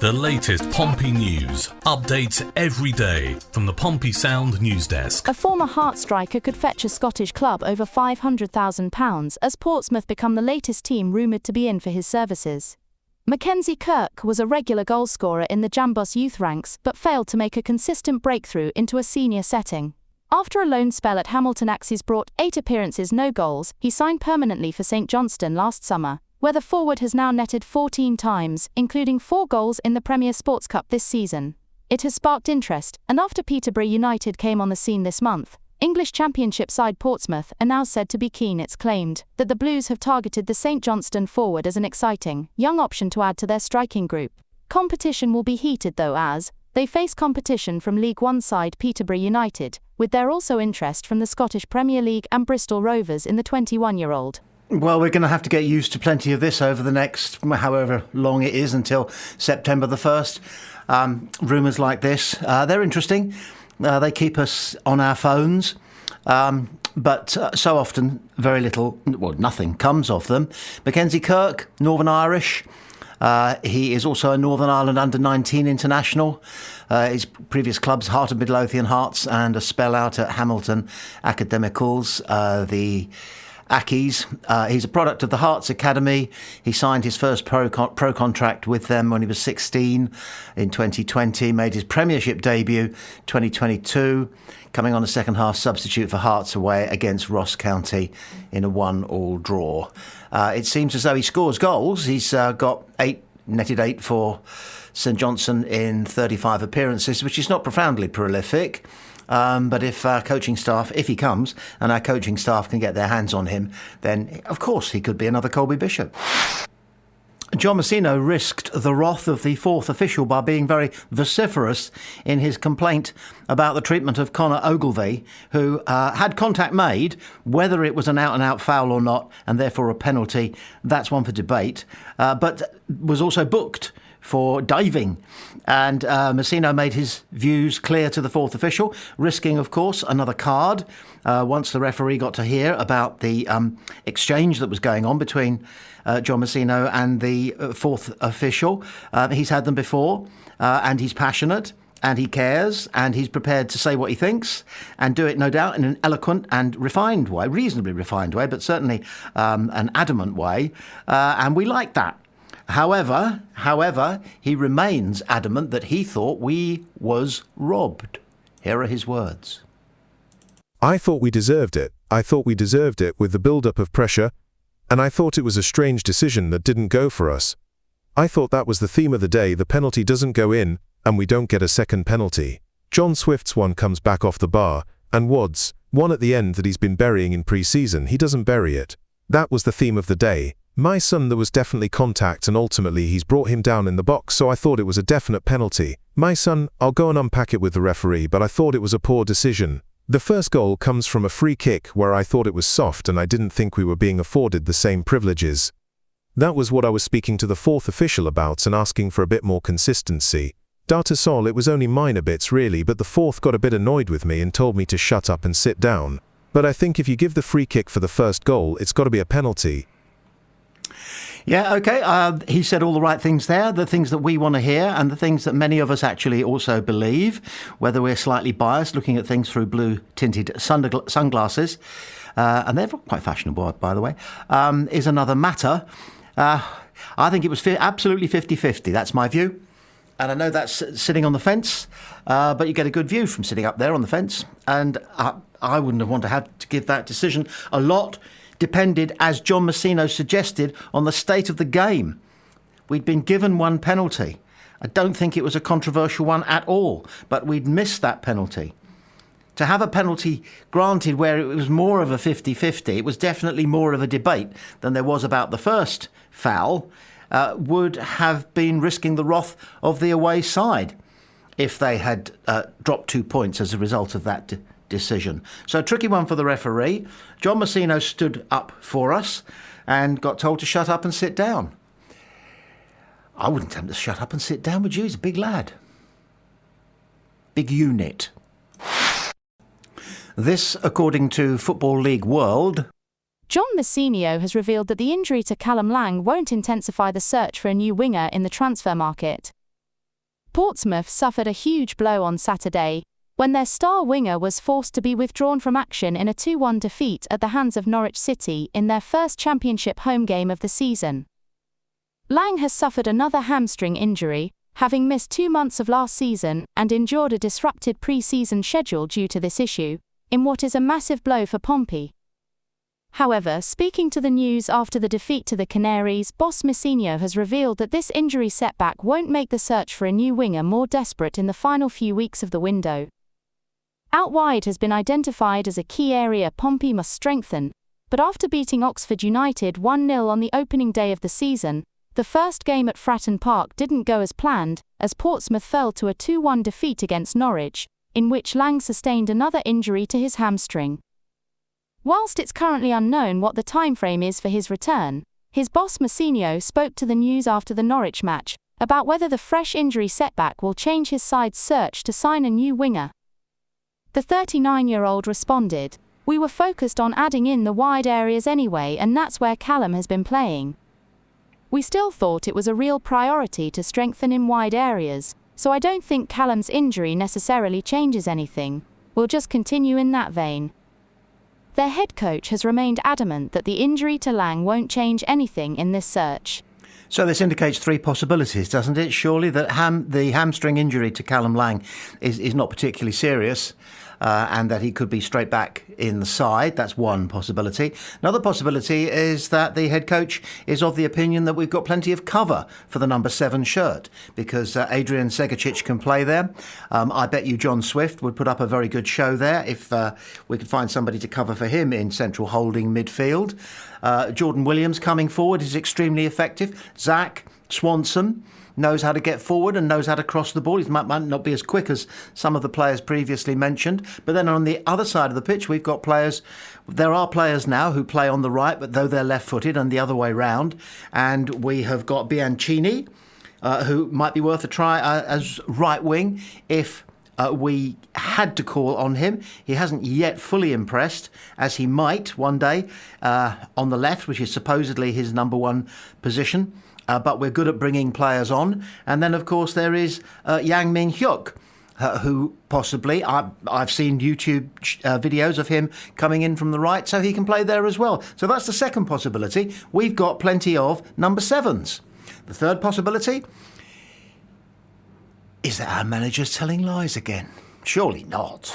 The latest Pompey news, updates every day from the Pompey Sound news desk. A former Hearts striker could fetch a Scottish club over £500,000 as Portsmouth become the latest team rumoured to be in for his services. Mackenzie Kirk was a regular goalscorer in the Jambos youth ranks but failed to make a consistent breakthrough into a senior setting. After a loan spell at Hamilton Axes brought 8 appearances, no goals, he signed permanently for St Johnstone last summer, where the forward has now netted 14 times, including 4 goals in the Premier Sports Cup this season. It has sparked interest, and after Peterborough United came on the scene this month, English Championship side Portsmouth are now said to be keen. It's claimed that the Blues have targeted the St Johnstone forward as an exciting, young option to add to their striking group. Competition will be heated though, as they face competition from League One side Peterborough United, with there also interest from the Scottish Premier League and Bristol Rovers in the 21-year-old. Well, we're going to have to get used to plenty of this over the next, however long it is, until September the 1st. Rumours like this, they're interesting. They keep us on our phones. But so often, very little, well, nothing comes of them. Mackenzie Kirk, Northern Irish. He is also a Northern Ireland under-19 international. His previous clubs, Heart of Midlothian Hearts, and a spell out at Hamilton Academicals, the Ackies. He's a product of the Hearts Academy. He signed his first pro contract with them when he was 16 in 2020, made his Premiership debut 2022, coming on a second-half substitute for Hearts away against Ross County in a 1-1 draw. It seems as though he scores goals. He's netted 8 for St Johnstone in 35 appearances, which is not profoundly prolific. But if our coaching staff, if he comes, and our coaching staff can get their hands on him, then of course he could be another Colby Bishop. John Messino risked the wrath of the 4th official by being very vociferous in his complaint about the treatment of Conor Ogilvey, who had contact made. Whether it was an out-and-out foul or not, and therefore a penalty, that's one for debate, but was also booked for diving. And Messino made his views clear to the 4th official, risking, of course, another card. Once the referee got to hear about the exchange that was going on between John Messino and the 4th official. He's had them before, and he's passionate, and he cares, and he's prepared to say what he thinks, and do it, no doubt, in an eloquent and refined way, reasonably refined way, but certainly an adamant way, and we like that. However, he remains adamant that he thought we was robbed. Here are his words. I thought we deserved it. I thought we deserved it with the build-up of pressure, and I thought it was a strange decision that didn't go for us. I thought that was the theme of the day. The penalty doesn't go in, and we don't get a second penalty. John Swift's one comes back off the bar, and Wad's one at the end that he's been burying in pre-season, he doesn't bury it. That was the theme of the day. My son, there was definitely contact, and ultimately he's brought him down in the box, so I thought it was a definite penalty. My son, I'll go and unpack it with the referee, but I thought it was a poor decision. The first goal comes from a free kick where I thought it was soft and I didn't think we were being afforded the same privileges. That was what I was speaking to the 4th official about and asking for a bit more consistency. Data Sol, it was only minor bits really, but the 4th got a bit annoyed with me and told me to shut up and sit down. But I think if you give the free kick for the first goal, it's got to be a penalty. Yeah, OK. He said all the right things there, the things that we want to hear and the things that many of us actually also believe, whether we're slightly biased, looking at things through blue-tinted sunglasses, and they're quite fashionable, by the way, is another matter. I think it was absolutely 50-50. That's my view. And I know that's sitting on the fence, but you get a good view from sitting up there on the fence. And I wouldn't have wanted to have to give that decision. A lot depended, as John Messino suggested, on the state of the game. We'd been given one penalty. I don't think it was a controversial one at all, but we'd missed that penalty. To have a penalty granted where it was more of a 50-50, it was definitely more of a debate than there was about the first foul, would have been risking the wrath of the away side if they had dropped 2 points as a result of that decision. So a tricky one for the referee. John Messino stood up for us and got told to shut up and sit down. I wouldn't tell him to shut up and sit down, would you? He's a big lad. Big unit. This, according to Football League World. John Messinio has revealed that the injury to Callum Lang won't intensify the search for a new winger in the transfer market. Portsmouth suffered a huge blow on Saturday, when their star winger was forced to be withdrawn from action in a 2-1 defeat at the hands of Norwich City in their first Championship home game of the season. Lang has suffered another hamstring injury, having missed 2 months of last season and endured a disrupted pre-season schedule due to this issue, in what is a massive blow for Pompey. However, speaking to the news after the defeat to the Canaries, boss Messinio has revealed that this injury setback won't make the search for a new winger more desperate in the final few weeks of the window. Out wide has been identified as a key area Pompey must strengthen, but after beating Oxford United 1-0 on the opening day of the season, the first game at Fratton Park didn't go as planned, as Portsmouth fell to a 2-1 defeat against Norwich, in which Lang sustained another injury to his hamstring. Whilst it's currently unknown what the timeframe is for his return, his boss Messinio spoke to the news after the Norwich match about whether the fresh injury setback will change his side's search to sign a new winger. The 39-year-old responded, "We were focused on adding in the wide areas anyway, and that's where Callum has been playing. We still thought it was a real priority to strengthen in wide areas, so I don't think Callum's injury necessarily changes anything. We'll just continue in that vein." Their head coach has remained adamant that the injury to Lang won't change anything in this search. So this indicates 3 possibilities, doesn't it? Surely that the hamstring injury to Callum Lang is not particularly serious, and that he could be straight back in the side. That's one possibility. Another possibility is that the head coach is of the opinion that we've got plenty of cover for the number 7 shirt, because Adrian Segacic can play there. I bet you John Swift would put up a very good show there if we could find somebody to cover for him in central holding midfield. Jordan Williams coming forward is extremely effective. Zach Swanson knows how to get forward and knows how to cross the ball. He might not be as quick as some of the players previously mentioned. But then on the other side of the pitch, we've got players. There are players now who play on the right, but though they're left-footed, and the other way round. And we have got Bianchini, who might be worth a try as right wing if we had to call on him. He hasn't yet fully impressed, as he might one day on the left, which is supposedly his number 1 position. But we're good at bringing players on. And then, of course, there is Yang Min-hyuk, who possibly, I've seen YouTube videos of him coming in from the right, so he can play there as well. So that's the second possibility. We've got plenty of number 7s. The third possibility is that our manager's telling lies again. Surely not.